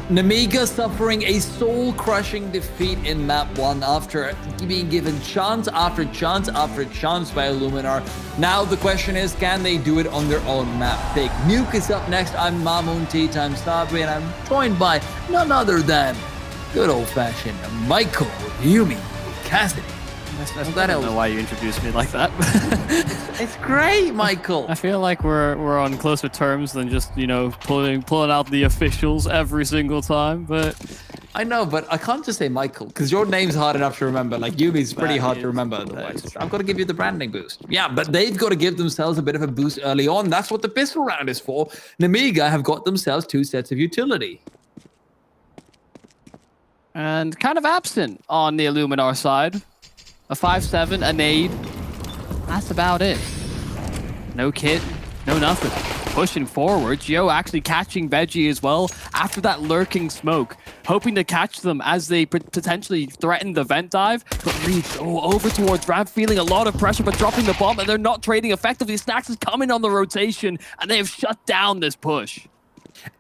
Nemiga suffering a soul-crushing defeat in map 1 after being given chance after chance after chance by Illuminar. Now the question is, can they do it on their own map pick? Nuke is up next. I'm Mamoon T times Sabri, and I'm joined by none other than good old-fashioned Michael Yumi Cassidy. I don't know why you introduced me like that. It's great, Michael. I feel like we're on closer terms than just, you know, pulling out the officials every single time, but I know, but I can't just say Michael because your name's hard enough to remember. Like Yumi's pretty hard to remember otherwise. I've got to give you the branding boost. Yeah, but they've got to give themselves a bit of a boost early on. That's what the pistol round is for. Nemiga have got themselves 2 sets of utility. And kind of absent on the Illuminar side. A 5-7, a nade. That's about it. No kit, no nothing. Pushing forward. Gio actually catching Veggie as well after that lurking smoke. Hoping to catch them as they potentially threaten the vent dive. But Reach over towards Ramp, feeling a lot of pressure, but dropping the bomb, and they're not trading effectively. Snacks is coming on the rotation, and they have shut down this push.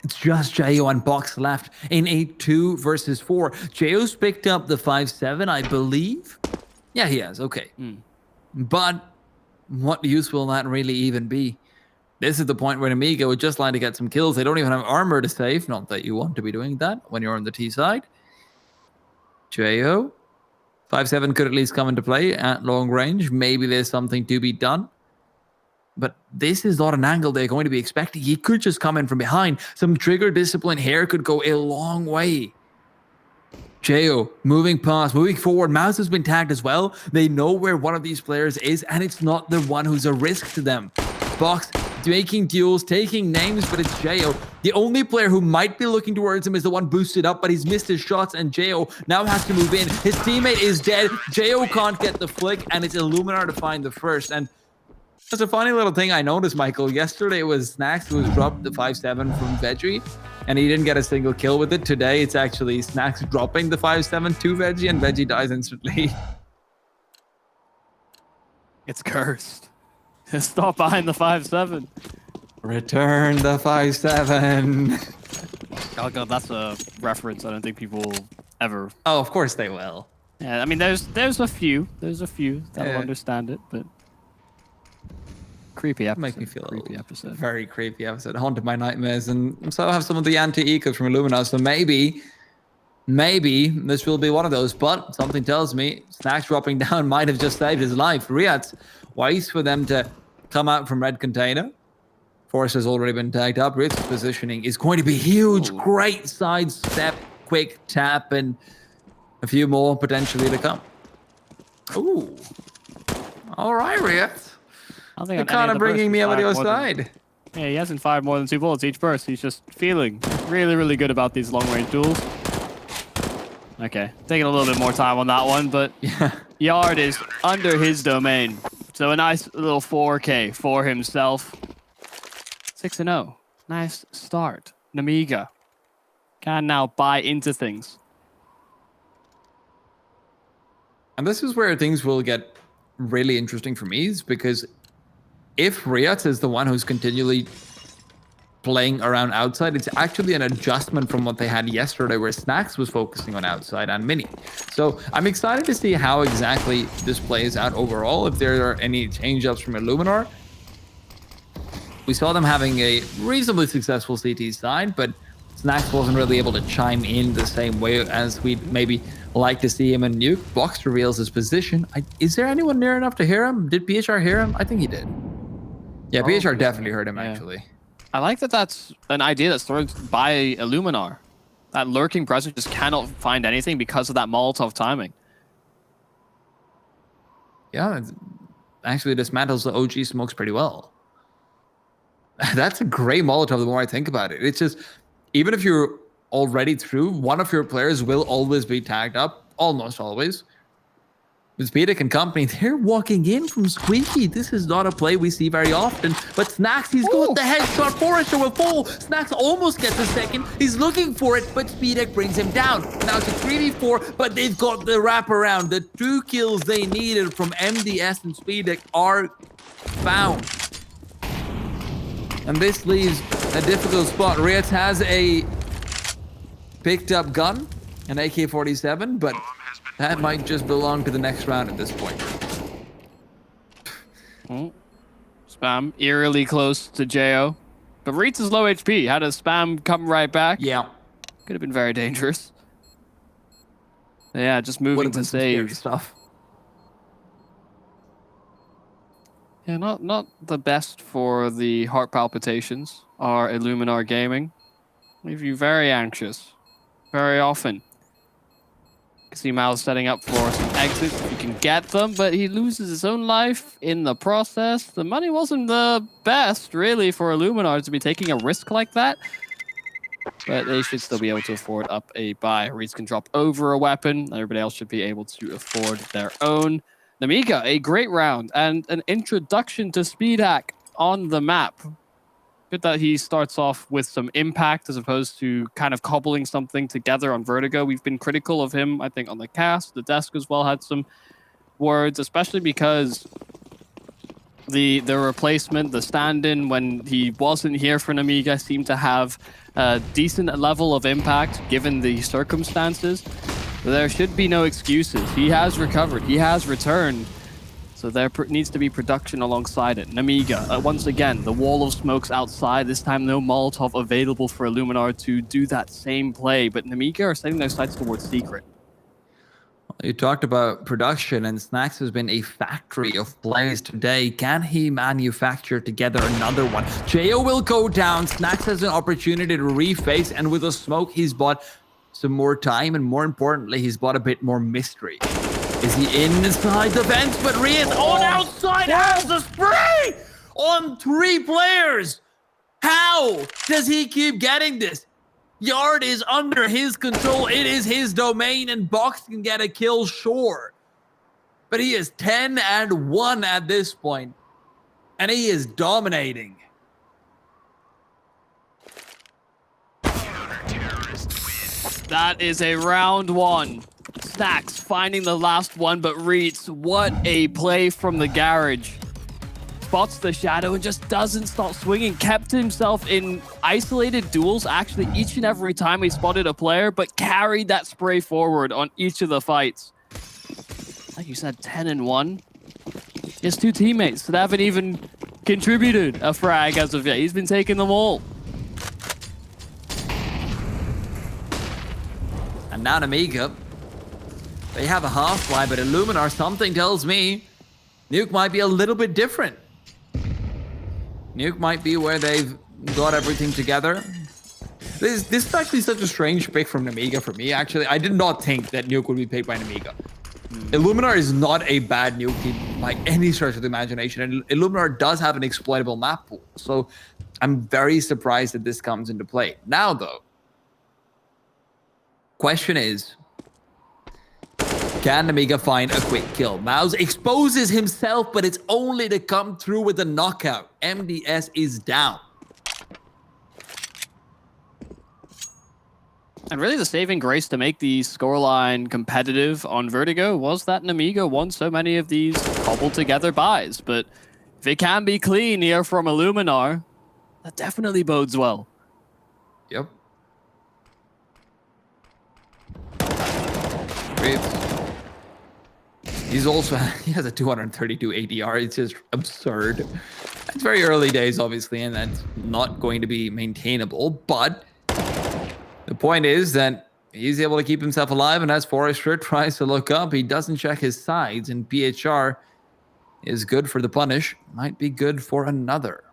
It's just Jayo and Box left in a 2 versus 4. Jayo's picked up the 5-7, I believe. Yeah, he has. Okay. But what use will that really even be? This is the point where Nemiga would just like to get some kills. They don't even have armor to save. Not that you want to be doing that when you're on the T side. Jayo. 5-7 could at least come into play at long range. Maybe there's something to be done. But this is not an angle they're going to be expecting. He could just come in from behind. Some trigger discipline here could go a long way. Jayo moving past, moving forward. Mouse has been tagged as well. They know where one of these players is, and it's not the one who's a risk to them. Box making duels, taking names, but it's Jayo. The only player who might be looking towards him is the one boosted up, but he's missed his shots, and Jayo now has to move in. His teammate is dead. Jayo can't get the flick, and it's Illuminar to find the first. And that's a funny little thing I noticed, Michael. Yesterday it was Snacks who was dropped the 5-7 from Veggie, and he didn't get a single kill with it. Today it's actually Snacks dropping the 5-7 to Veggie, and Veggie dies instantly. It's cursed. Stop behind the 5-7. Return the 5-7. Oh god, that's a reference I don't think people will ever. Oh, of course they will. Yeah, I mean, there's a few that'll understand it, but creepy episode. Make me feel creepy episode. Very creepy episode. Haunted my nightmares, and so I have some of the anti-ecos from Illuminar. So maybe this will be one of those. But something tells me Snacks dropping down might have just saved his life. Riyadh, wise for them to come out from red container. Force has already been tagged up. Riyadh's positioning is going to be huge. Ooh. Great side step, quick tap, and a few more potentially to come. Ooh. All right, Riyadh. You're kind of bringing me over to your side. Yeah, he hasn't fired more than 2 bullets each burst. He's just feeling really, really good about these long-range duels. Okay, taking a little bit more time on that one, but yeah. Yard is under his domain. So a nice little 4K for himself. 6-0. Nice start. Nemiga can now buy into things. And this is where things will get really interesting for me, is because if Riyadh is the one who's continually playing around outside, it's actually an adjustment from what they had yesterday where Snacks was focusing on outside and Mini. So I'm excited to see how exactly this plays out overall, if there are any change-ups from Illuminar. We saw them having a reasonably successful CT side, but Snacks wasn't really able to chime in the same way as we'd maybe like to see him in Nuke. Box reveals his position. Is there anyone near enough to hear him? Did PHR hear him? I think he did. Yeah, PHR definitely heard him, actually. I like that that's an idea that's thrown by Illuminar. That lurking presence just cannot find anything because of that Molotov timing. Yeah, it actually dismantles the OG smokes pretty well. That's a great Molotov the more I think about it. It's just, even if you're already through, one of your players will always be tagged up, almost always. With Speedic and company, they're walking in from Squeaky. This is not a play we see very often. But Snacks, he's got the headshot. Forrester will fall. Snacks almost gets a second. He's looking for it, but Speedic brings him down. Now it's a 3v4, but they've got the wraparound. The 2 kills they needed from MDS and Speedic are found. And this leaves a difficult spot. Riyadh has a picked up gun, an AK-47, but that might just belong to the next round at this point. Oh. Spam eerily close to Jo. But Reeds is low HP. Had a Spam come right back. Yeah. Could have been very dangerous. Yeah, just moving to save stuff. Yeah, not the best for the heart palpitations are Illuminar Gaming. Leave you very anxious. Very often. You can see Mal's setting up for some exits. You can get them, but he loses his own life in the process. The money wasn't the best, really, for Illuminar to be taking a risk like that. But they should still be able to afford up a buy. Reeds can drop over a weapon. Everybody else should be able to afford their own. Nemiga, a great round and an introduction to DreamHack on the map. Good that he starts off with some impact as opposed to kind of cobbling something together on Vertigo. We've been critical of him, I think, on the cast. The desk as well had some words, especially because the replacement, the stand-in, when he wasn't here for Nemiga, seemed to have a decent level of impact given the circumstances. There should be no excuses. He has recovered. He has returned. So there needs to be production alongside it. Nemiga, once again, the wall of smokes outside. This time, no Molotov available for Illuminar to do that same play. But Nemiga are setting their sights towards Secret. You talked about production, and Snacks has been a factory of plays today. Can he manufacture together another one? Jo will go down. Snacks has an opportunity to reface, and with a smoke, he's bought some more time, and more importantly, he's bought a bit more mystery. Is he inside the fence? But Reeds on outside has the spray on 3 players. How does he keep getting this? Yard is under his control. It is his domain, and Box can get a kill, sure. But he is 10-1 at this point, and he is dominating. That is a round 1. Snacks finding the last one, but Reeds, what a play from the garage. Spots the shadow and just doesn't stop swinging. Kept himself in isolated duels, actually, each and every time he spotted a player, but carried that spray forward on each of the fights. Like you said, 10-1. He has 2 teammates that haven't even contributed a frag as of yet. He's been taking them all. And now Nemiga, they have a half-fly, but Illuminar, something tells me Nuke might be a little bit different. Nuke might be where they've got everything together. This is actually such a strange pick from Nemiga for me, actually. I did not think that Nuke would be picked by Nemiga. Illuminar is not a bad Nuke team by any stretch of the imagination, and Illuminar does have an exploitable map pool. So I'm very surprised that this comes into play. Now, though, question is, can Nemiga find a quick kill? Mouse exposes himself, but it's only to come through with a knockout. MDS is down. And really the saving grace to make the scoreline competitive on Vertigo was that Nemiga won so many of these cobbled together buys. But if it can be clean here from Illuminar, that definitely bodes well. Yep. He has a 232 ADR. It's just absurd. It's very early days, obviously, and that's not going to be maintainable. But the point is that he's able to keep himself alive, and as Forrester tries to look up, he doesn't check his sides, and PHR is good for the punish. Might be good for another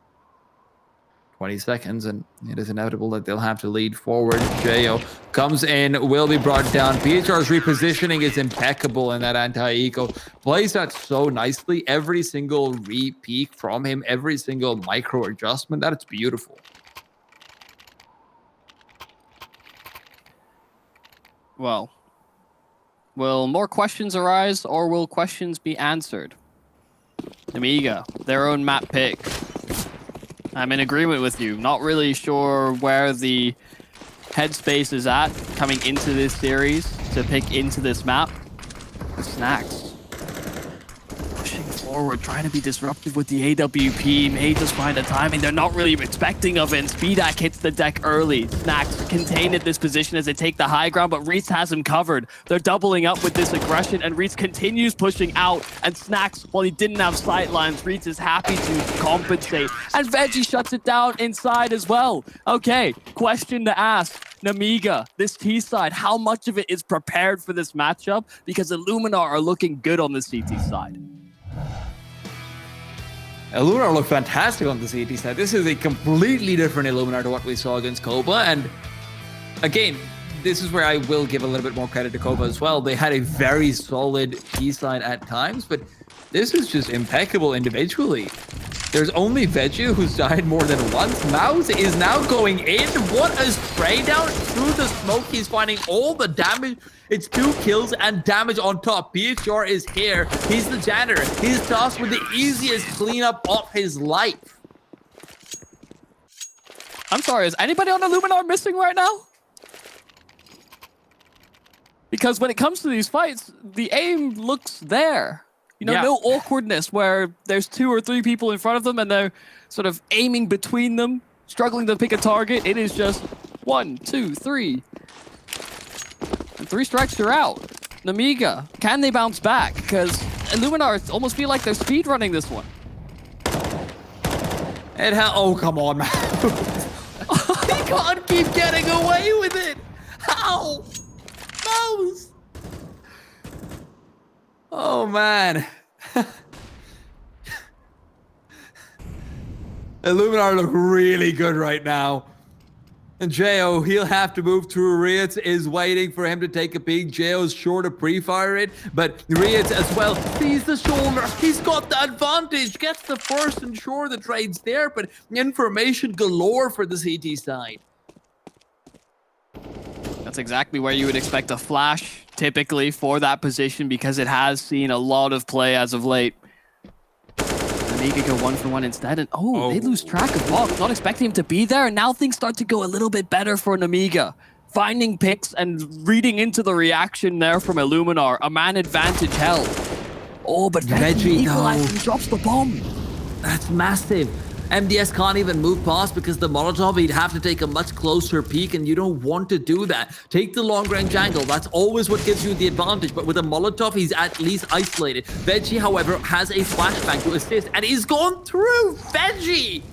20 seconds, and it is inevitable that they'll have to lead forward. Jo comes in, will be brought down. PHR's repositioning is impeccable in that anti-eco. Plays that so nicely. Every single re-peek from him, every single micro adjustment, that's beautiful. Well, will more questions arise, or will questions be answered? Nemiga, their own map pick. I'm in agreement with you. Not really sure where the headspace is at coming into this series to pick into this map. Snacks pushing forward. forward, trying to be disruptive with the AWP. May just find a timing they're not really expecting of it. And Speedak hits the deck early. Snacks contain at this position as they take the high ground, but Reese has him covered. They're doubling up with this aggression, and Reese continues pushing out. And Snacks, while he didn't have sight lines, Reese is happy to compensate. And Veggie shuts it down inside as well. Okay, question to ask. Nemiga, this T side, how much of it is prepared for this matchup? Because Illuminar are looking good on the CT side. Illuminar look fantastic on the CT side. This is a completely different Illuminar to what we saw against Koba. And again, this is where I will give a little bit more credit to Koba as well. They had a very solid T side at times, but this is just impeccable individually. There's only Veggie who's died more than once. Mouse is now going in. What a spray down through the smoke. He's finding all the damage. It's 2 kills and damage on top. BHR is here. He's the janitor. He's tasked with the easiest cleanup of his life. I'm sorry, is anybody on Illuminar missing right now? Because when it comes to these fights, the aim looks there. You know, no awkwardness where there's 2 or 3 people in front of them and they're sort of aiming between them, struggling to pick a target. It is just 1, 2, 3. And 3 strikes, you're out. Nemiga, can they bounce back? Because Illuminar almost feel like they're speedrunning this one. Oh, come on, man. He can't keep getting away with it. How? Mouse. Oh, man. Illuminar look really good right now. And Jo, he'll have to move through. Riot is waiting for him to take a peek. Jo's sure to pre-fire it, but Riot as well sees the shoulder. He's got the advantage, gets the first, and sure the trade's there, but information galore for the CT side. That's exactly where you would expect a flash, typically, for that position, because it has seen a lot of play as of late. Nemiga go 1 for 1 instead, and they lose track of Box. Not expecting him to be there, and now things start to go a little bit better for Nemiga. Finding picks and reading into the reaction there from Illuminar. A man advantage held. Oh, but Veggie equalizes and drops the bomb. That's massive. MDS can't even move past because the Molotov, he'd have to take a much closer peek, and you don't want to do that. Take the long-range angle. That's always what gives you the advantage, but with a Molotov, he's at least isolated. Veggie, however, has a flashbang to assist, and he's gone through. Veggie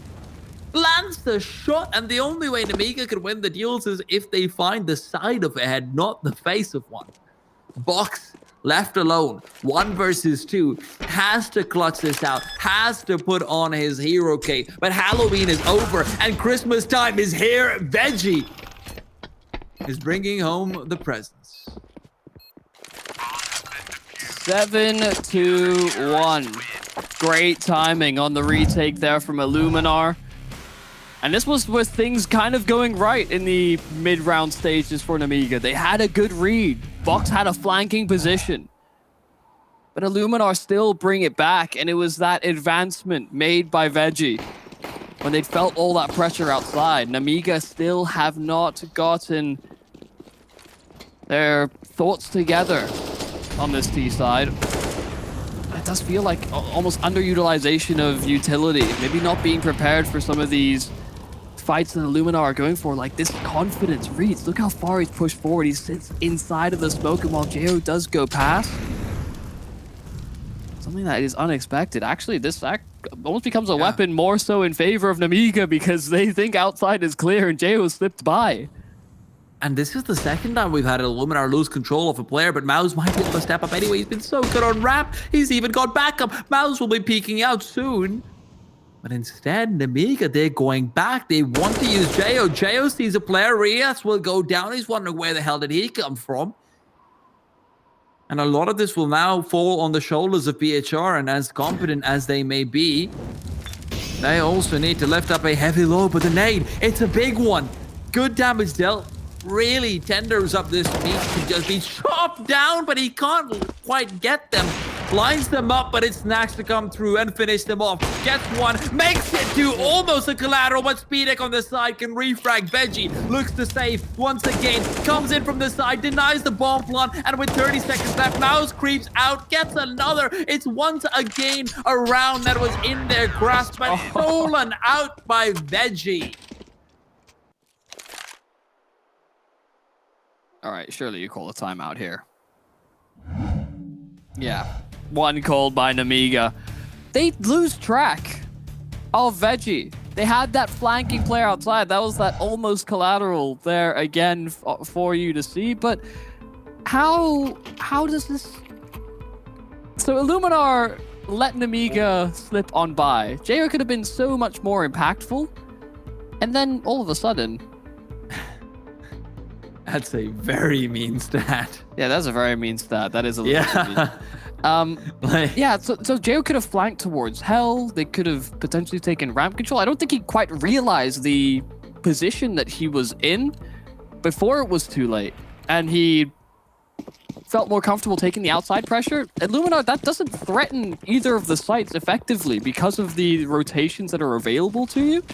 lands the shot, and the only way Nemiga can win the deals is if they find the side of a head, not the face of one. Box left alone, 1 versus 2, has to clutch this out, has to put on his hero cape. But Halloween is over and Christmas time is here. Veggie is bringing home the presents. 7-1. Great timing on the retake there from Illuminar. And this was with things kind of going right in the mid-round stages for Nemiga. They had a good read. Box had a flanking position. But Illuminar still bring it back, and it was that advancement made by Veggie when they felt all that pressure outside. Nemiga still have not gotten their thoughts together on this T side. It does feel like almost underutilization of utility. Maybe not being prepared for some of these fights that Illuminar are going for, like this confidence reads. Look how far he's pushed forward. He sits inside of the smoke, and while Jo does go past, something that is unexpected. Actually, this almost becomes a weapon more so in favor of Nemiga because they think outside is clear and Jo slipped by. And this is the second time we've had Illuminar lose control of a player, but Mouse might be able to step up anyway. He's been so good on ramp. He's even got backup. Mouse will be peeking out soon. But instead, Nemiga, they're going back. They want to use Jo. Jo sees a player. Rias will go down. He's wondering where the hell did he come from. And a lot of this will now fall on the shoulders of BHR, and as competent as they may be, they also need to lift up a heavy load. But the nade, it's a big one. Good damage dealt. Really tenders up this meat to just be chopped down, but he can't quite get them. lines them up, but it's Snacks to come through and finish them off. Gets one, makes it two, almost a collateral, but Speedek on the side can refrag. Veggie looks to save once again, comes in from the side, denies the bomb plant, and with 30 seconds left, Mouse creeps out, gets another. It's once again a round that was in their grasp, but stolen out by Veggie. All right, surely you call a timeout here. Yeah, one called by Nemiga. They lose track of Veggie. They had that flanking player outside. That was that almost collateral there again for you to see. But how does this... So Illuminar let Nemiga slip on by. JO could have been so much more impactful. And then all of a sudden... That's a very mean stat. Yeah, that's a very mean stat. That is a little mean. Yeah, so JO could have flanked towards Hell. They could have potentially taken ramp control. I don't think he quite realized the position that he was in before it was too late. And he felt more comfortable taking the outside pressure. Illuminar, that doesn't threaten either of the sites effectively because of the rotations that are available to you.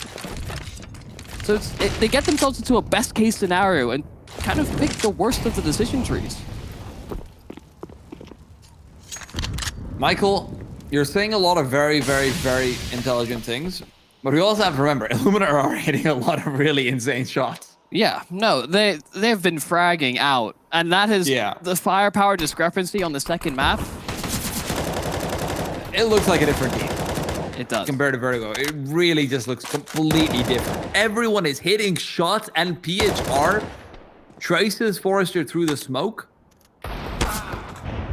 So they get themselves into a best case scenario and kind of pick the worst of the decision trees. Michael, you're saying a lot of very, very, very intelligent things, but we also have to remember, Illuminar are hitting a lot of really insane shots. Yeah, no, they've been fragging out, and that is the firepower discrepancy on the second map. It looks like a different team. It does. Compared to Vertigo, it really just looks completely different. Everyone is hitting shots, and PHR traces Forrester through the smoke.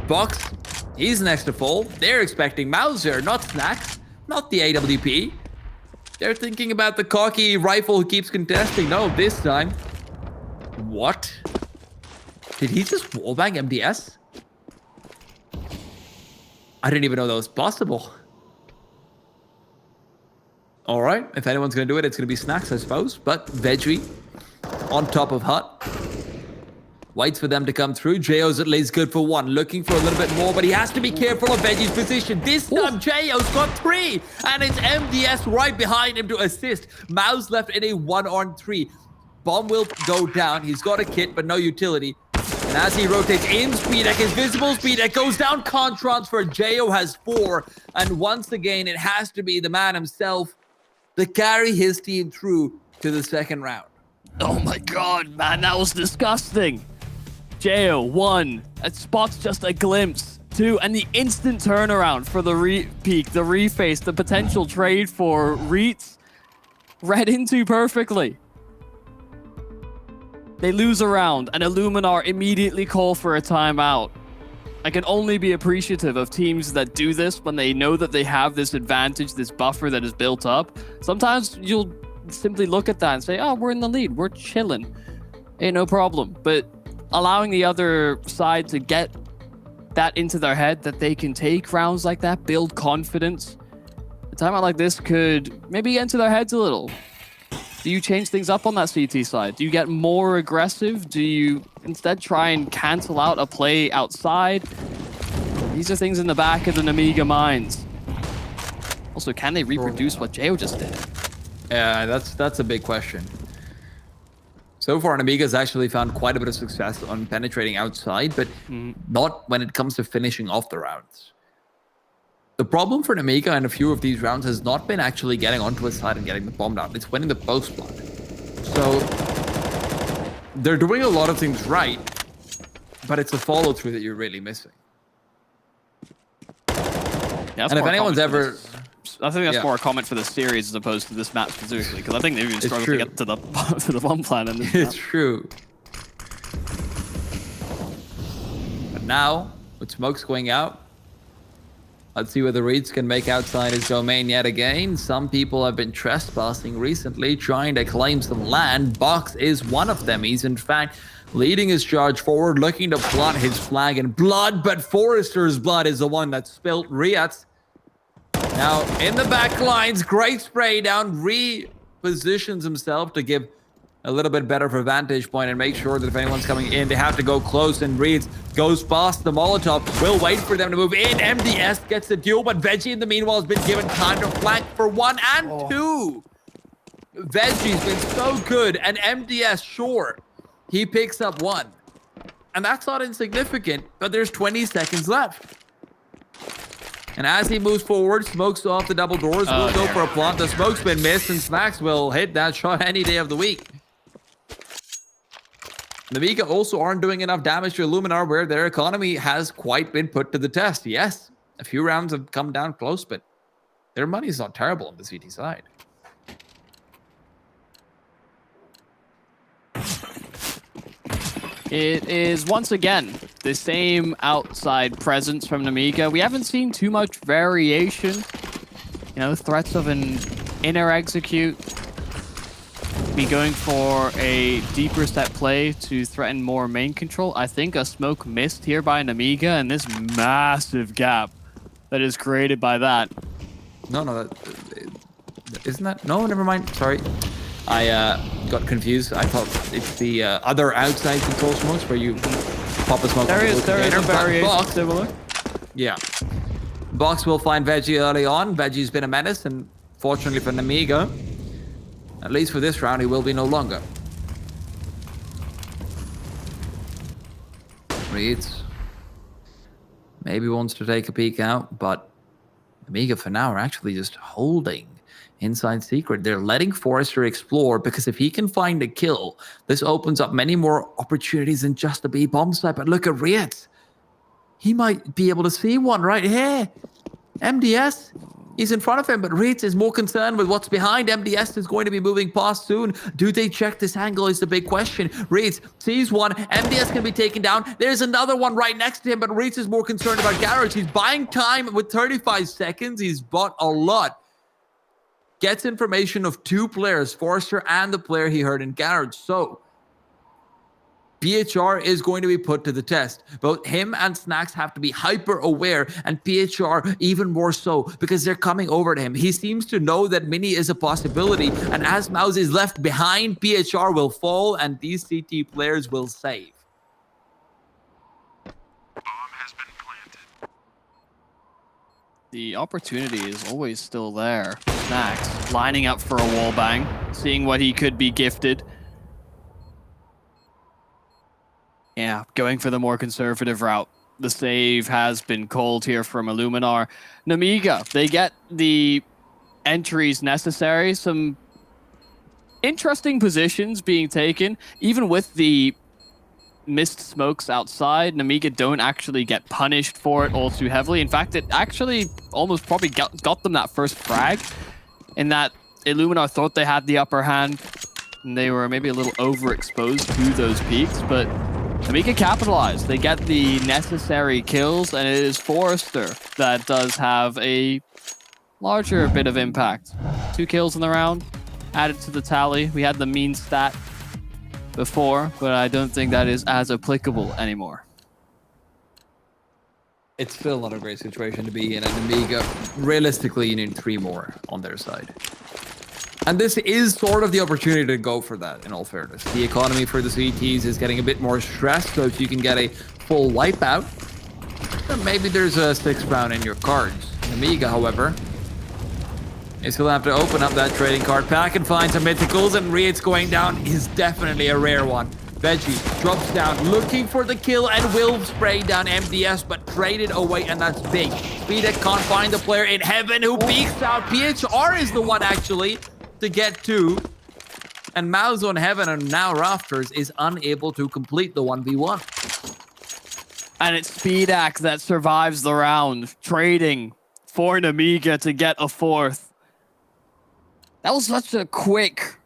Box, he's next to fall. They're expecting Mauser, not Snacks, not the AWP. They're thinking about the cocky rifle who keeps contesting. No, this time. What? Did he just wallbang MDS? I didn't even know that was possible. All right, if anyone's going to do it, it's going to be Snacks, I suppose. But Veggie on top of Hut. Waits for them to come through. JO's at least good for one. Looking for a little bit more, but he has to be careful of Veggie's position. This time, JO's got three. And it's MDS right behind him to assist. Mouse left in a 1-on-3. Bomb will go down. He's got a kit, but no utility. And as he rotates in, Speedek is visible. Speedek goes down. Can't transfer. JO has 4. And once again, it has to be the man himself to carry his team through to the second round. Oh my god, man, that was disgusting. JO, 1. That spot's just a glimpse. 2, and the instant turnaround for the re-peak, the reface, the potential trade for Reeds. Read into perfectly. They lose a round, and Illuminar immediately call for a timeout. I can only be appreciative of teams that do this when they know that they have this advantage, this buffer that is built up. Sometimes you'll simply look at that and say, oh, we're in the lead, we're chilling. Ain't no problem. But allowing the other side to get that into their head that they can take rounds like that, build confidence. A timeout like this could maybe get into their heads a little. Do you change things up on that CT side? Do you get more aggressive? Do you instead try and cancel out a play outside? These are things in the back of the Nemiga minds. Also, can they reproduce what JO just did? Yeah, that's a big question. So far, Nemiga's actually found quite a bit of success on penetrating outside, but not when it comes to finishing off the rounds. The problem for Nemiga in a few of these rounds has not been actually getting onto his side and getting the bomb down. It's winning the post block. So they're doing a lot of things right, but it's a follow through that you're really missing. Yeah, and if anyone's ever... I think that's more a comment for the series as opposed to this map specifically, because I think they've even struggled to get to the bomb plan in this It's map. true. But now, with smokes going out, let's see whether Reeds can make outside his domain yet again. Some people have been trespassing recently, trying to claim some land. Box is one of them. He's in fact leading his charge forward, looking to plant his flag in blood, but Forrester's blood is the one that spilt. Riats now in the back lines, great spray down, repositions himself to give a little bit better for vantage point and make sure that if anyone's coming in, they have to go close. And Reeds goes past the Molotov. Will wait for them to move in. MDS gets the duel, but Veggie in the meanwhile has been given time to flank for 1 and 2. Veggie's been so good, and MDS, sure, he picks up 1. And that's not insignificant, but there's 20 seconds left. And as he moves forward, smokes off the double doors, will go for a plant. The smoke's been missed, and Snacks will hit that shot any day of the week. Nemiga also aren't doing enough damage to Illuminar, where their economy has quite been put to the test. Yes, a few rounds have come down close, but their money's not terrible on the CT side. It is, once again, the same outside presence from Nemiga. We haven't seen too much variation. You know, threats of an inner execute. Be going for a deeper set play to threaten more main control. I think a smoke missed here by Nemiga, and this massive gap that is created by that. No, isn't that? No, never mind. Sorry. I got confused. I thought it's the other outside control smokes where you pop a smoke. There is a variation similar. Yeah. Box will find Veggie early on. Veggie's been a menace, and fortunately for Nemiga, at least for this round, he will be no longer. Reeds maybe wants to take a peek out, but Nemiga for now are actually just holding inside secret. They're letting Forrester explore, because if he can find a kill, this opens up many more opportunities than just a B bomb site. But look at Riet. He might be able to see one right here. MDS, he's in front of him, but Riet is more concerned with what's behind. MDS is going to be moving past soon. Do they check this angle is the big question. Riet sees one. MDS can be taken down. There's another one right next to him, but Riet is more concerned about Garage. He's buying time with 35 seconds. He's bought a lot. Gets information of 2 players, Forrester and the player he heard in Garage. So, PHR is going to be put to the test. Both him and Snacks have to be hyper aware, and PHR even more so, because they're coming over to him. He seems to know that Mini is a possibility, and as Mouse is left behind, PHR will fall, and these CT players will save. The opportunity is always still there. Snacks lining up for a wall bang, seeing what he could be gifted. Yeah, going for the more conservative route. The save has been called here from Illuminar. Nemiga, they get the entries necessary. Some interesting positions being taken, even with the missed smokes outside. Nemiga don't actually get punished for it all too heavily. In fact, it actually almost probably got them that first frag, in that Illuminar thought they had the upper hand, and they were maybe a little overexposed to those peaks, but Nemiga capitalized. They get the necessary kills, and it is Forrester that does have a larger bit of impact. 2 kills in the round, added to the tally. We had the mean stat before, but I don't think that is as applicable anymore. It's still not a great situation to be in, and Nemiga, realistically, you need 3 more on their side. And this is sort of the opportunity to go for that, in all fairness. The economy for the CTs is getting a bit more stressed, so if you can get a full wipeout, then maybe there's a 6th round in your cards. Nemiga, however, you still have to open up that trading card pack and find some mythicals, and Riet's going down is definitely a rare one. Veggie drops down, looking for the kill, and will spray down MDS, but traded away, and that's big. Speedek can't find the player in heaven who peeks out. PHR is the one, actually, to get 2. And Mouse on heaven and now Rafters is unable to complete the 1v1. And it's Speedak that survives the round, trading for Nemiga to get a 4th. That was such a quick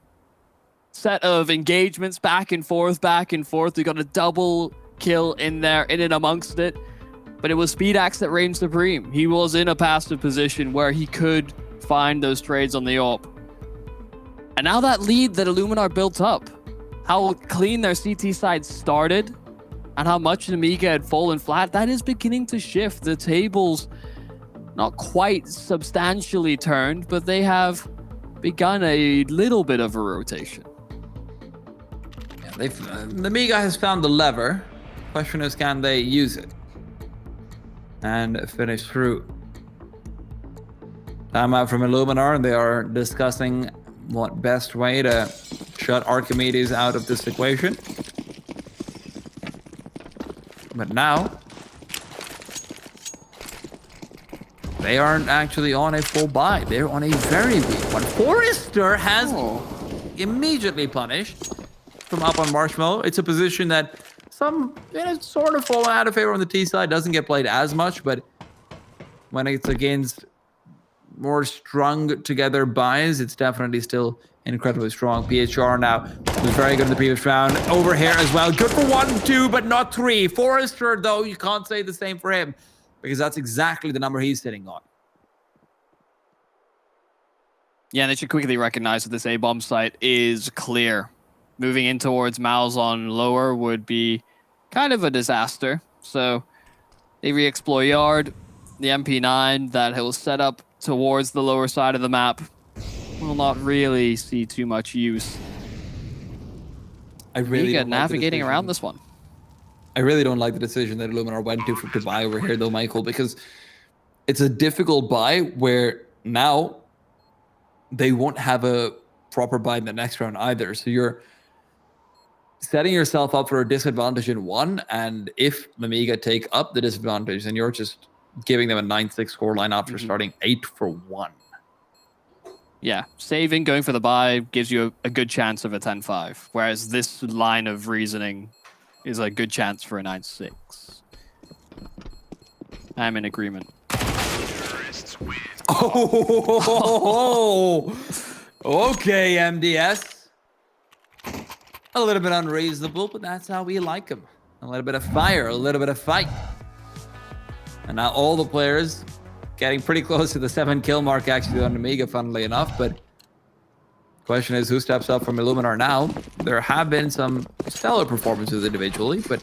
set of engagements, back and forth, back and forth. We got a double kill in there, in and amongst it. But it was Speedax that reigned supreme. He was in a passive position where he could find those trades on the AWP. And now that lead that Illuminar built up, how clean their CT side started, and how much Nemiga had fallen flat, that is beginning to shift. The tables not quite substantially turned, but they have begun a little bit of a rotation. Nemiga has found the lever. Question is, can they use it and finish through? Time out from Illuminar, and they are discussing what best way to shut Archimedes out of this equation. But now, they aren't actually on a full buy. They're on a very weak one. Forrester has immediately punished from up on Marshmallow. It's a position that some sort of fall out of favor on the T side. Doesn't get played as much, but when it's against more strung together buys, it's definitely still incredibly strong. PHR now was very good in the previous round. Over here as well. Good for 1, 2, but not 3. Forrester, though, you can't say the same for him, because that's exactly the number he's sitting on. Yeah, they should quickly recognize that this A-bomb site is clear. Moving in towards Malzahn lower would be kind of a disaster. So they re-explore yard. The MP9 that he'll set up towards the lower side of the map will not really see too much use. I really Nemiga navigating around this one. I really don't like the decision that Illuminar went to buy over here, though, Michael, because it's a difficult buy where now they won't have a proper buy in the next round either. So you're setting yourself up for a disadvantage in one, and if Nemiga take up the disadvantage, then you're just giving them a 9-6 scoreline after starting 8-1. Yeah, saving, going for the buy gives you a good chance of a 10-5, whereas this line of reasoning is a good chance for a 9-6. I'm in agreement. Oh, okay, MDS. A little bit unreasonable, but that's how we like them. A little bit of fire, a little bit of fight. And now all the players getting pretty close to the 7-kill mark actually on Nemiga, funnily enough. But the question is, who steps up from Illuminar now? There have been some stellar performances individually, but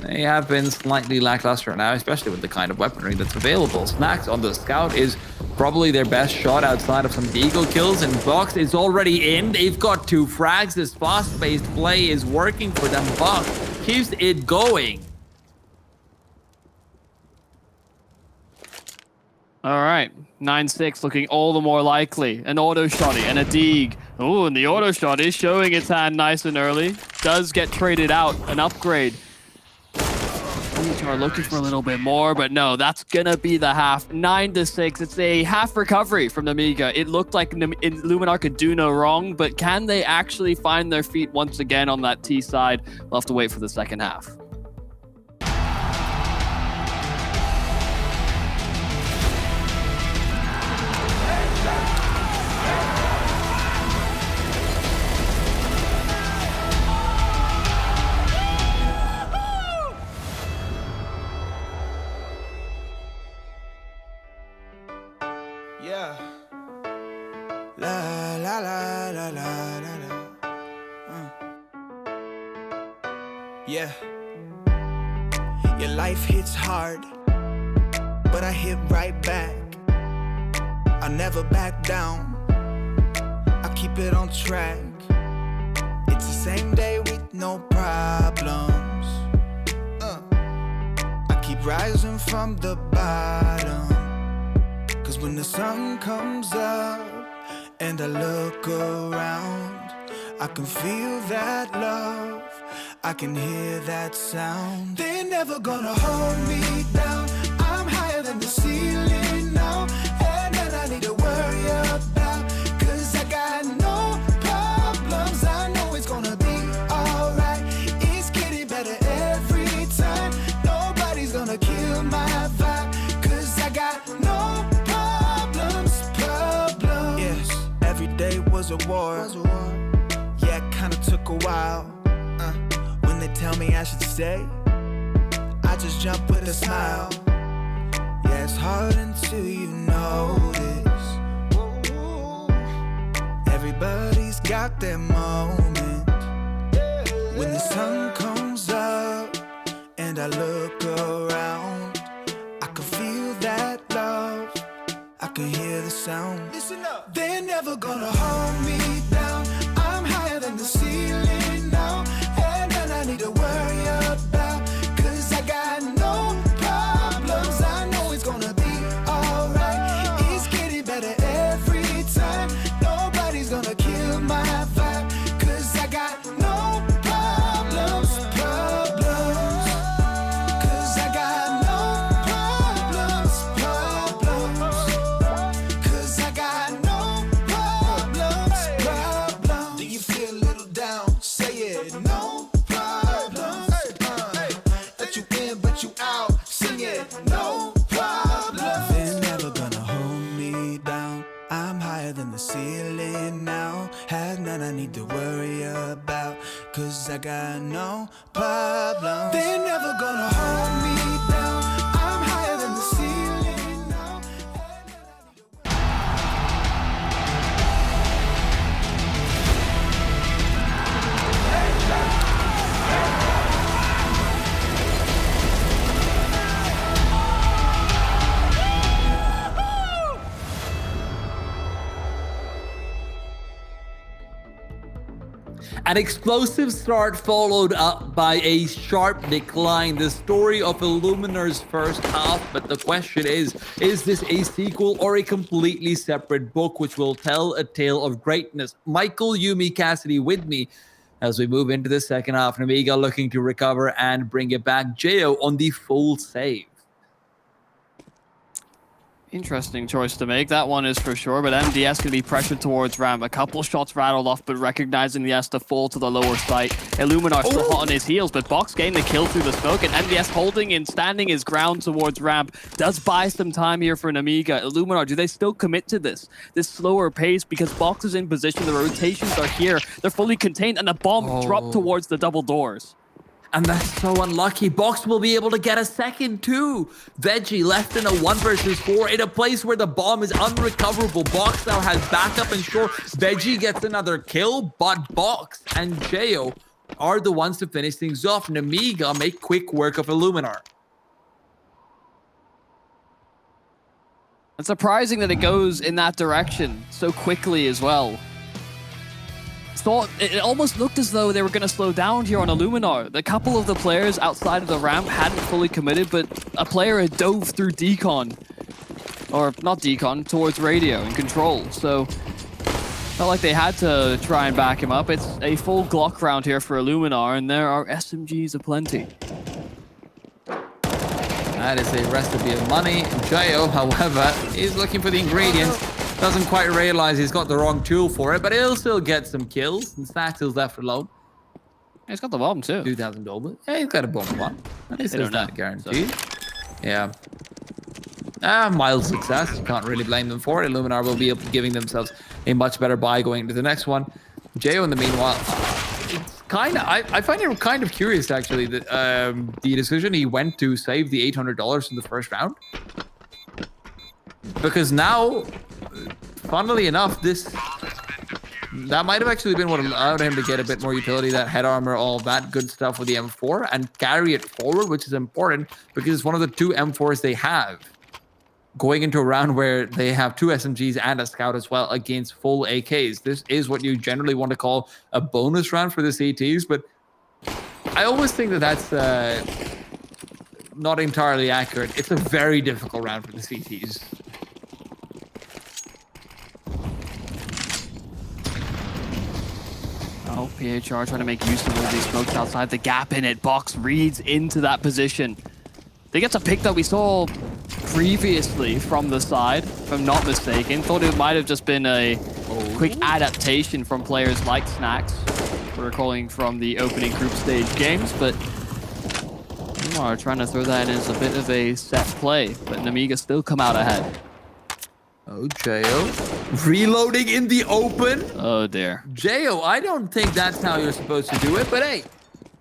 they have been slightly lackluster now, especially with the kind of weaponry that's available. Snacks on the Scout is probably their best shot outside of some Deagle kills, and Box is already in. They've got 2 frags. This fast-paced play is working for them. Box keeps it going. All right, 9-6 looking all the more likely. An auto shotty and a Deeg. Oh, and the auto shot is showing its hand nice and early. Does get traded out, an upgrade. Are looking for a little bit more, but no, that's gonna be the half. 9-6. It's a half recovery from Nemiga. It looked like Illuminar could do no wrong, but can they actually find their feet once again on that T side? We'll have to wait for the second half. Yeah. La la la la la la la. Yeah. Your life hits hard, but I hit right back. I never back down. I keep it on track. It's the same day with no problems. I keep rising from the bottom. Cause when the sun comes up and I look around, I can feel that love, I can hear that sound. They're never gonna hold me down. I'm higher than the ceiling now, and then I need to worry about, cause I got no problems. I know it's gonna be alright. It's getting better every time. Nobody's gonna kill my vibe, cause I got no every day was a war. Yeah, it kinda took a while. When they tell me I should stay, I just jump with a smile. Yeah, it's hard until you notice. Everybody's got their moment. When the sun comes up and I look around, I can feel that love, I can hear the sound. Listen up. They're never gonna hold me down. I'm higher than the sea. ceiling now. Has none I need to worry about, 'cause I got no problem. They're never gonna hold me down. I'm higher than the ceiling now. An explosive start followed up by a sharp decline. The story of Illuminar's first half, but the question is this a sequel or a completely separate book which will tell a tale of greatness? Michael, Yumi, Cassidy with me as we move into the second half. Nemiga looking to recover and bring it back. Jo on the full save. Interesting choice to make. That one is for sure, but MDS can be pressured towards ramp. A couple shots rattled off, but recognizing he has to fall to the lower site. Illuminar still hot on his heels, but Box getting the kill through the smoke, and MDS holding and standing his ground towards ramp. Does buy some time here for Nemiga. Illuminar, do they still commit to this slower pace? Because Box is in position, the rotations are here, they're fully contained, and the bomb dropped towards the double doors. And that's so unlucky. Box will be able to get a second too. Veggie left in a 1 versus 4 in a place where the bomb is unrecoverable. Box now has backup and sure. Veggie gets another kill, but Box and Jo are the ones to finish things off. Nemiga make quick work of Illuminar. It's surprising that it goes in that direction so quickly as well. It almost looked as though they were going to slow down here on Illuminar. A couple of the players outside of the ramp hadn't fully committed, but a player had dove through decon. Or not decon, towards radio and control. So felt like they had to try and back him up. It's a full Glock round here for Illuminar, and there are SMGs aplenty. That is a recipe of money. Jo, however, is looking for the ingredients. Doesn't quite realize he's got the wrong tool for it, but he'll still get some kills. And Snax is left alone. He's got the bomb too. 2,000 gold. Yeah, he's got a bomb one. At least there's that guaranteed. So. Yeah. Mild success. Can't really blame them for it. Illuminar will be giving themselves a much better buy going into the next one. Jo, in the meanwhile, it's kind of, I find it kind of curious actually that the decision he went to save the $800 in the first round. Because now, funnily enough, that might have actually been what allowed him to get a bit more utility, that head armor, all that good stuff with the M4, and carry it forward, which is important because it's one of the 2 M4s they have. Going into a round where they have 2 SMGs and a scout as well against full AKs. This is what you generally want to call a bonus round for the CTs, but I always think that that's not entirely accurate. It's a very difficult round for the CTs. Oh, PHR trying to make use of all these smokes outside the gap in it. Box reads into that position. They get a pick that we saw previously from the side, if I'm not mistaken. Thought it might have just been a quick adaptation from players like Snax, recalling from the opening group stage games, but are trying to throw that in as a bit of a set play, but Nemiga still come out ahead. Oh, Jo. Reloading in the open. Oh, dear. Jo, I don't think that's how you're supposed to do it, but hey,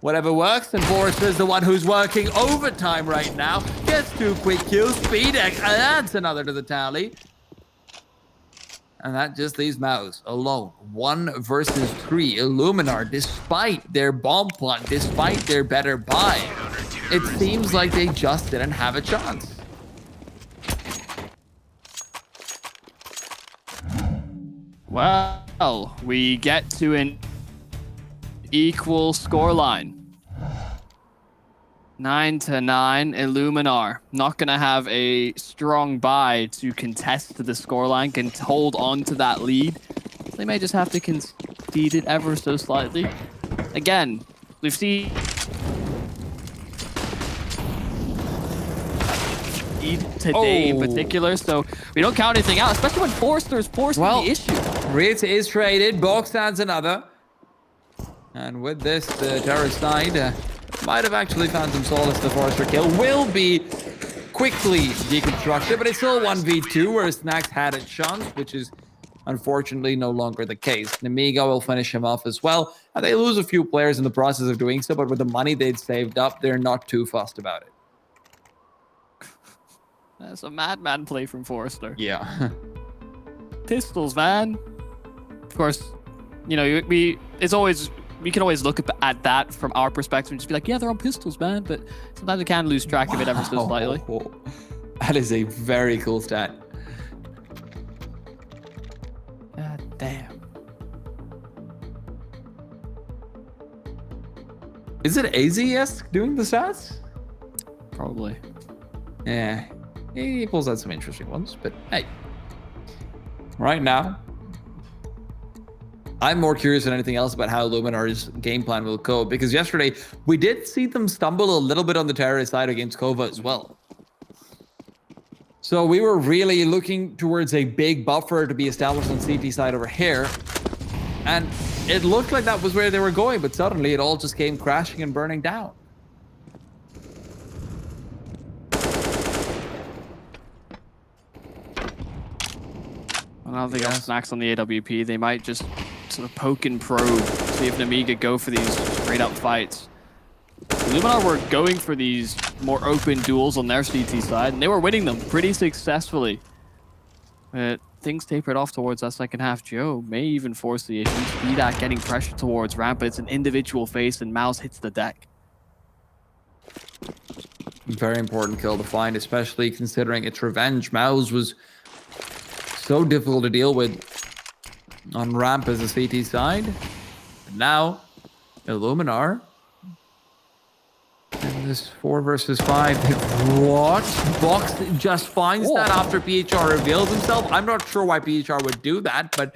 whatever works. And Forrester's the one who's working overtime right now. Gets 2 quick kills. Speedex adds another to the tally. And that just leaves Mouse alone. 1 versus 3. Illuminar, despite their bomb plot, despite their better buy, it seems like they just didn't have a chance. Well, we get to an equal scoreline. 9-9, Illuminar. Not going to have a strong buy to contest the scoreline, can hold on to that lead. They may just have to concede it ever so slightly. Again, we've seen today in particular, so we don't count anything out, especially when Forrester is forcing the issue. Ritz is traded, Box adds another. And with this, the terrorist side might have actually found some solace. The Forrester kill will be quickly deconstructed, but it's still 1v2 where Snax had a chance, which is Unfortunately, no longer the case. Nemiga will finish him off as well, and they lose a few players in the process of doing so, but with the money they'd saved up, they're not too fussed about it. That's a madman play from Forrester. Yeah. Pistols, man. Of course, you know, we can always look at that from our perspective and just be like, yeah, they're on pistols, man. But sometimes we can lose track of it ever so slightly. That is a very cool stat. God damn. Is it AZ-esque doing the stats? Probably. Yeah. He pulls out some interesting ones, but hey. Right now, I'm more curious than anything else about how Illuminar's game plan will go, because yesterday we did see them stumble a little bit on the terrorist side against Kova as well. So we were really looking towards a big buffer to be established on CT side over here, and it looked like that was where they were going, but suddenly it all just came crashing and burning down. I don't think else snacks on the AWP. They might just sort of poke and probe, see if Nemiga go for these straight up fights. Illuminar were going for these more open duels on their CT side, and they were winning them pretty successfully. But things tapered off towards that second half. Joe may even force the issue. Speedak getting pressure towards Ramp, but it's an individual face, and Mouse hits the deck. Very important kill to find, especially considering its revenge. Mouse was so difficult to deal with on Ramp as a CT side. But now, Illuminar. And this 4 versus 5. What? Box just finds that after PHR reveals himself. I'm not sure why PHR would do that, but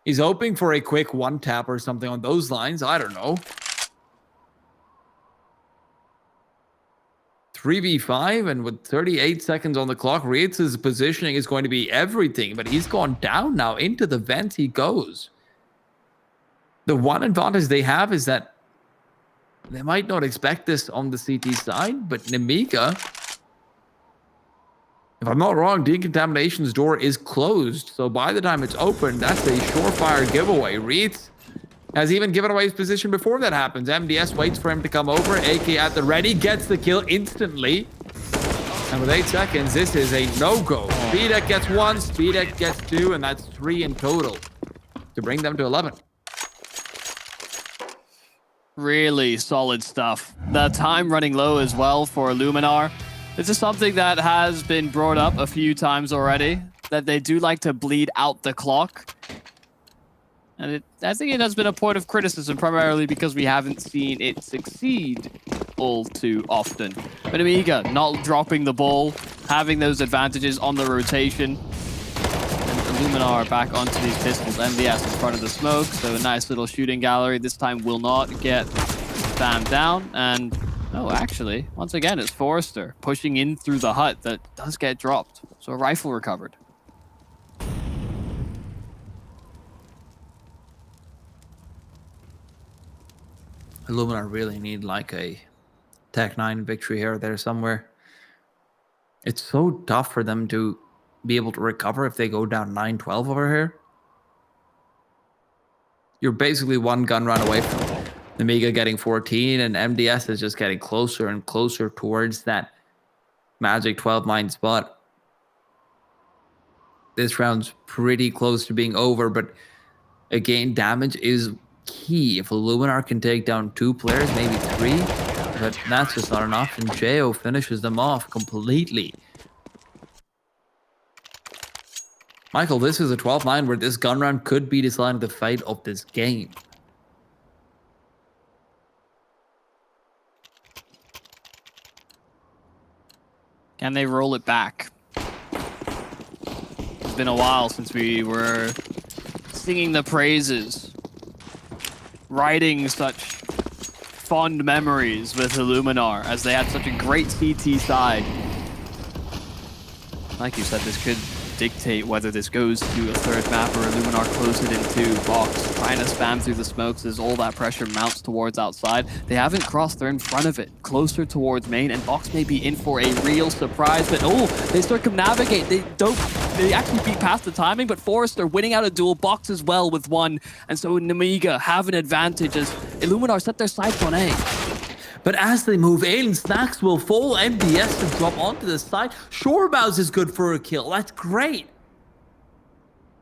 he's hoping for a quick one tap or something on those lines. I don't know. 3v5, and with 38 seconds on the clock, Rietz' positioning is going to be everything, but he's gone down now. Into the vents he goes. The one advantage they have is that they might not expect this on the CT side, but Nemiga, if I'm not wrong, Decontamination's door is closed, so by the time it's open, that's a surefire giveaway. Rietz has even given away his position before that happens. MDS waits for him to come over. AK at the ready, gets the kill instantly. And with 8 seconds, this is a no-go. Speedek gets 1, Speedek gets 2, and that's 3 in total to bring them to 11. Really solid stuff. The time running low as well for Illuminar. This is something that has been brought up a few times already, that they do like to bleed out the clock. And I think it has been a point of criticism, primarily because we haven't seen it succeed all too often. But Nemiga not dropping the ball, having those advantages on the rotation. And Illuminar back onto these pistols. MDS in front of the smoke, so a nice little shooting gallery. This time will not get spammed down. And, oh, actually, once again, it's Forrester pushing in through the hut that does get dropped. So a rifle recovered. Illuminar really need like a Tech 9 victory here or there somewhere. It's so tough for them to be able to recover if they go down 9-12 over here. You're basically one gun run away from Nemiga getting 14, and MDS is just getting closer and closer towards that magic 12-9 spot. This round's pretty close to being over, but again, damage is key. If Illuminar can take down 2 players, maybe 3, but that's just not enough, and Jo finishes them off completely. Michael, this is a 12-9 where this gun round could be deciding the fate of this game. Can they roll it back? It's been a while since we were singing the praises, writing such fond memories with Illuminar, as they had such a great CT side. Like you said, this could dictate whether this goes to a third map or Illuminar close it into box, trying to spam through the smokes as all that pressure mounts towards outside. They haven't crossed, they're in front of it, closer towards main, and box may be in for a real surprise, but oh, they circumnavigate. They don't they actually beat past the timing, but Forrester winning out a duel, Box as well with one, and so Nemiga have an advantage as Illuminar set their sights on A. But as they move in, Snacks will fall, MDS to drop onto the side. Sure, Mouse is good for a kill, that's great.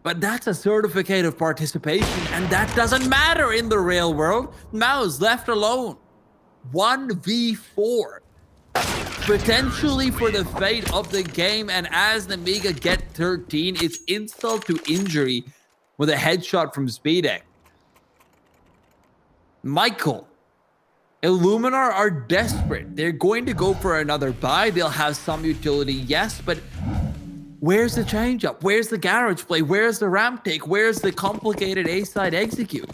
But that's a certificate of participation, and that doesn't matter in the real world. Mouse left alone. 1v4. Potentially for the fate of the game, and as Nemiga get 13, it's insult to injury with a headshot from Speedek. Michael, Illuminar are desperate. They're going to go for another buy. They'll have some utility, yes, but where's the change-up? Where's the garage play? Where's the ramp take? Where's the complicated A-side execute?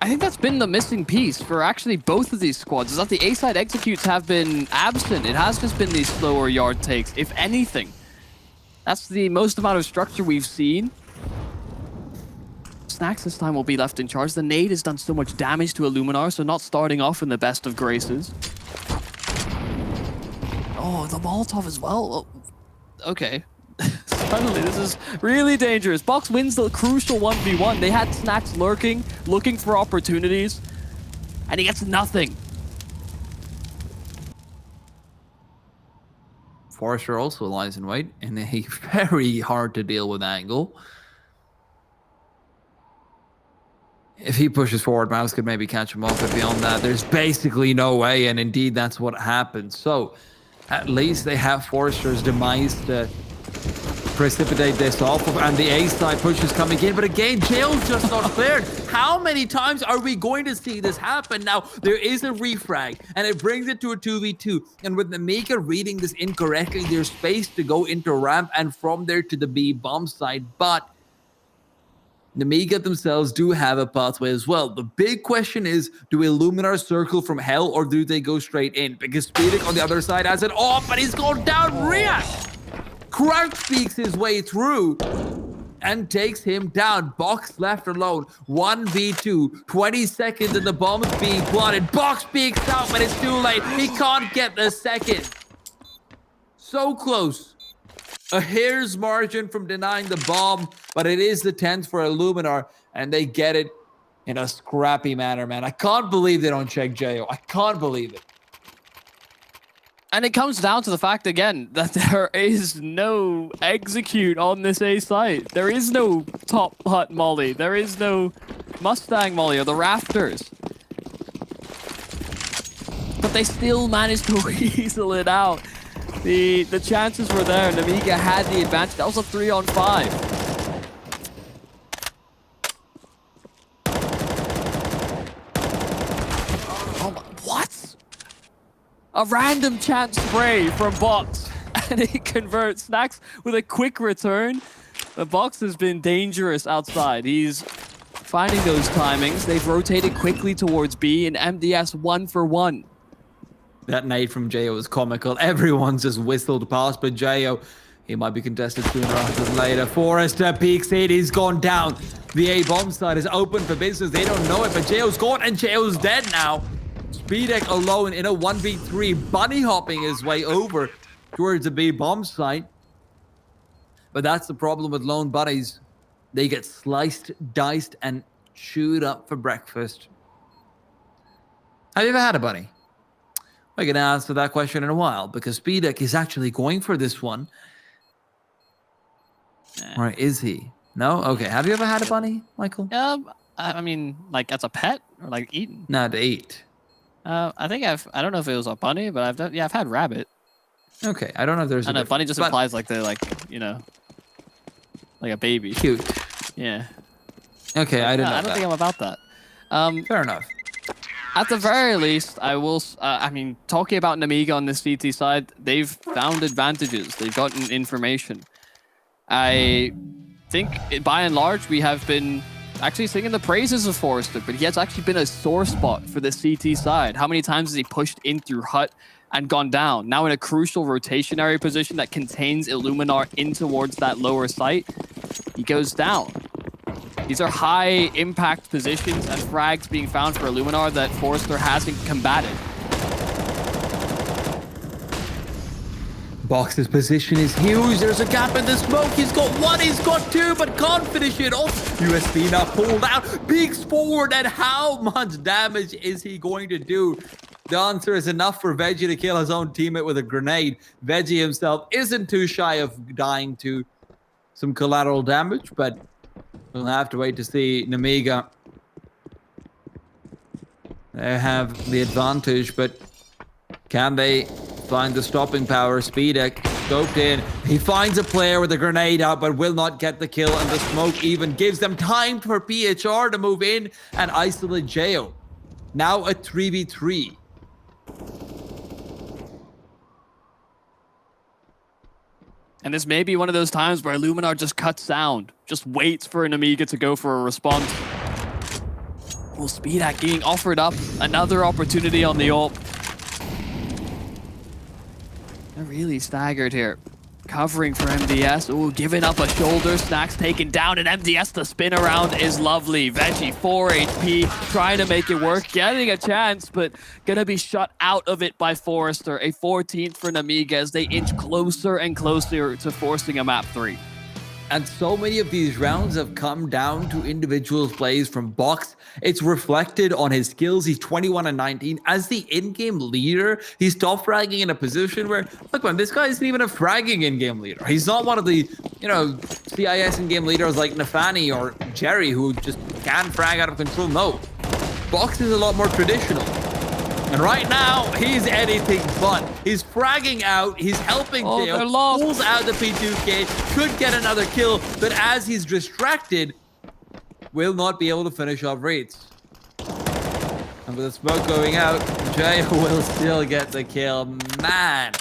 I think that's been the missing piece for actually both of these squads, is that the A-side executes have been absent. It has just been these slower yard takes, if anything. That's the most amount of structure we've seen. Snacks this time will be left in charge. The nade has done so much damage to Illuminar, so not starting off in the best of graces. Oh, the Molotov as well. Oh, okay. Suddenly, this is really dangerous. Box wins the crucial 1v1. They had Snacks lurking, looking for opportunities, and he gets nothing. Forrester also lies in wait in a very hard to deal with angle. If he pushes forward, Mouse could maybe catch him up, but beyond that, there's basically no way, and indeed that's what happened. So, at least they have Forrester's demise to precipitate this off of, and the A-side push is coming in, but again, Jail's just not cleared. How many times are we going to see this happen? Now, there is a refrag, and it brings it to a 2v2, and with Nemiga reading this incorrectly, there's space to go into ramp, and from there to the B bomb site, but Nemiga themselves do have a pathway as well. The big question is, do Illuminar circle from hell, or do they go straight in? Because Speedic on the other side has it off, but he's going down. React! Crouch speaks his way through and takes him down. Box left alone. 1v2. 20 seconds and the bomb is being plotted. Box peeks out, but it's too late. He can't get the second. So close. A hair's margin from denying the bomb, but it is the 10th for Illuminar, and they get it in a scrappy manner, man. I can't believe they don't check Jo. I can't believe it. And it comes down to the fact, again, that there is no execute on this A site. There is no top hut molly. There is no Mustang molly or the rafters. But they still managed to weasel it out. The chances were there. Nemiga had the advantage. That was a 3-on-5. A random chance spray from Box, and he converts. Snacks with a quick return. The Box has been dangerous outside. He's finding those timings. They've rotated quickly towards B, and MDS 1 for 1. That nade from Jo was comical. Everyone's just whistled past, but Jo, he might be contested sooner rather than later. Forrester peeks it. He's gone down. The A bomb side is open for business. They don't know it, but Jo's gone, and Jo's dead now. Speedek alone in a 1v3, bunny hopping his way over towards the B bomb site. But that's the problem with lone bunnies. They get sliced, diced, and chewed up for breakfast. Have you ever had a bunny? We're going to answer that question in a while, because Speedek is actually going for this one. Or is he? No? Okay. Have you ever had a bunny, Michael? I mean, like as a pet or like eaten? No, to eat. I think I don't know if it was a bunny, but I've had rabbit. Okay, I don't know if there's I know, bunny just implies like the, like, you know, like a baby. Cute. Yeah. Okay, I didn't know I don't think I'm about that. Fair enough. At the very least, I will, I mean, talking about Nemiga on the CT side, they've found advantages. They've gotten information. I think, by and large, we have been actually singing the praises of Forrester, but he has actually been a sore spot for the CT side. How many times has he pushed in through hut and gone down? Now in a crucial rotationary position that contains Illuminar in towards that lower site, he goes down. These are high impact positions and frags being found for Illuminar that Forrester hasn't combated. Box's position is huge. There's a gap in the smoke. He's got one, he's got two, but can't finish it off. USB now pulled out, peeks forward, and how much damage is he going to do? The answer is enough for Veggie to kill his own teammate with a grenade. Veggie himself isn't too shy of dying to some collateral damage, but we'll have to wait to see. Nemiga, they have the advantage, but can they find the stopping power? Speedek scoped in. He finds a player with a grenade out, but will not get the kill, and the smoke even gives them time for PHR to move in and isolate Jayo. Now a 3v3. And this may be one of those times where Illuminar just cuts sound, just waits for an Nemiga to go for a response. Well, Speedak being offered up another opportunity on the AWP. They're really staggered here. Covering for MDS. Ooh, giving up a shoulder. Snacks taken down, and MDS, the spin around is lovely. Veggie, 4 HP, trying to make it work. Getting a chance, but gonna be shut out of it by Forrester. A 14th for Nemiga as they inch closer and closer to forcing a map 3. And so many of these rounds have come down to individual plays from Box. It's reflected on his skills. He's 21 and 19. As the in-game leader, he's top fragging in a position where, look, man, this guy isn't even a fragging in-game leader. He's not one of the, CIS in-game leaders like Nafani or Jerry who just can frag out of control. No. Box is a lot more traditional. And right now, he's anything but. He's fragging out, he's helping Theo, pulls out the P2K, could get another kill, but as he's distracted, will not be able to finish off Reeds. And with the smoke going out, Jay will still get the kill. Man,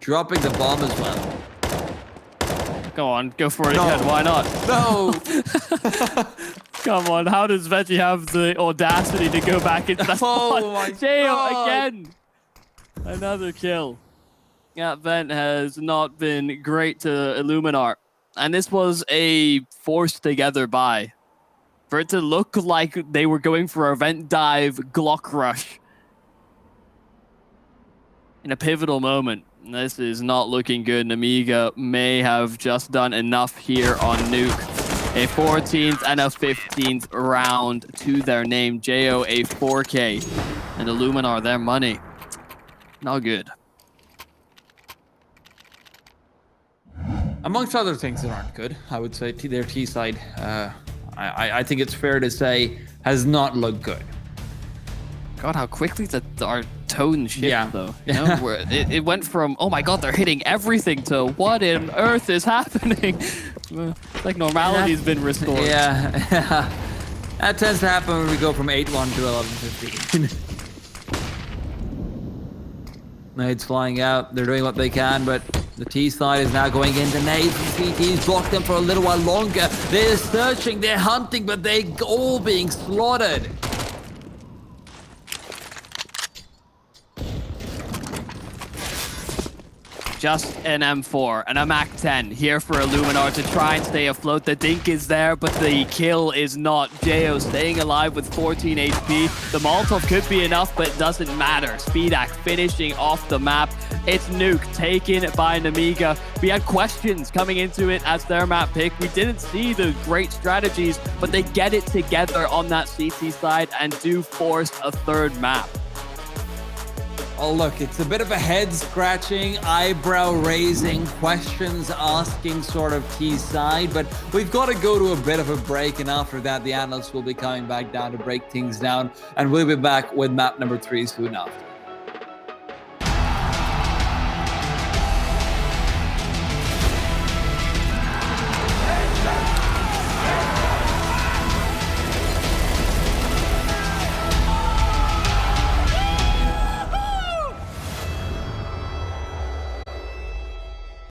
dropping the bomb as well. Go on, go for it again, why not? No! Come on, how does Veggie have the audacity to go back into that spot? Oh my Jail God. again! Another kill. That vent has not been great to Illuminar. And this was a forced together buy. For it to look like they were going for a vent dive Glock rush. In a pivotal moment. This is not looking good. Nemiga may have just done enough here on Nuke. A 14th and a 15th round to their name. JO a 4K. And Illuminar their money. Not good. Amongst other things that aren't good, I would say their T side, I think it's fair to say, has not looked good. God, how quickly our tone shifted, though. You Yeah. know, where it went from, oh my God, they're hitting everything, to what on earth is happening? It's like normality's been restored. Yeah. That tends to happen when we go from 8-1 to 11-15. Nades flying out. They're doing what they can, but the T side is now going into nades. The CTs block them for a little while longer. They're searching, they're hunting, but they're all being slaughtered. Just an M4 and a MAC-10 here for Illuminar to try and stay afloat. The dink is there, but the kill is not. Jo staying alive with 14 HP. The Molotov could be enough, but it doesn't matter. Speedak finishing off the map. It's Nuke taken by Nemiga. We had questions coming into it as their map pick. We didn't see the great strategies, but they get it together on that CT side and do force a third map. Oh, look, it's a bit of a head-scratching, eyebrow-raising, questions-asking sort of T side, but we've got to go to a bit of a break, and after that, the analysts will be coming back down to break things down, and we'll be back with map number 3 soon after.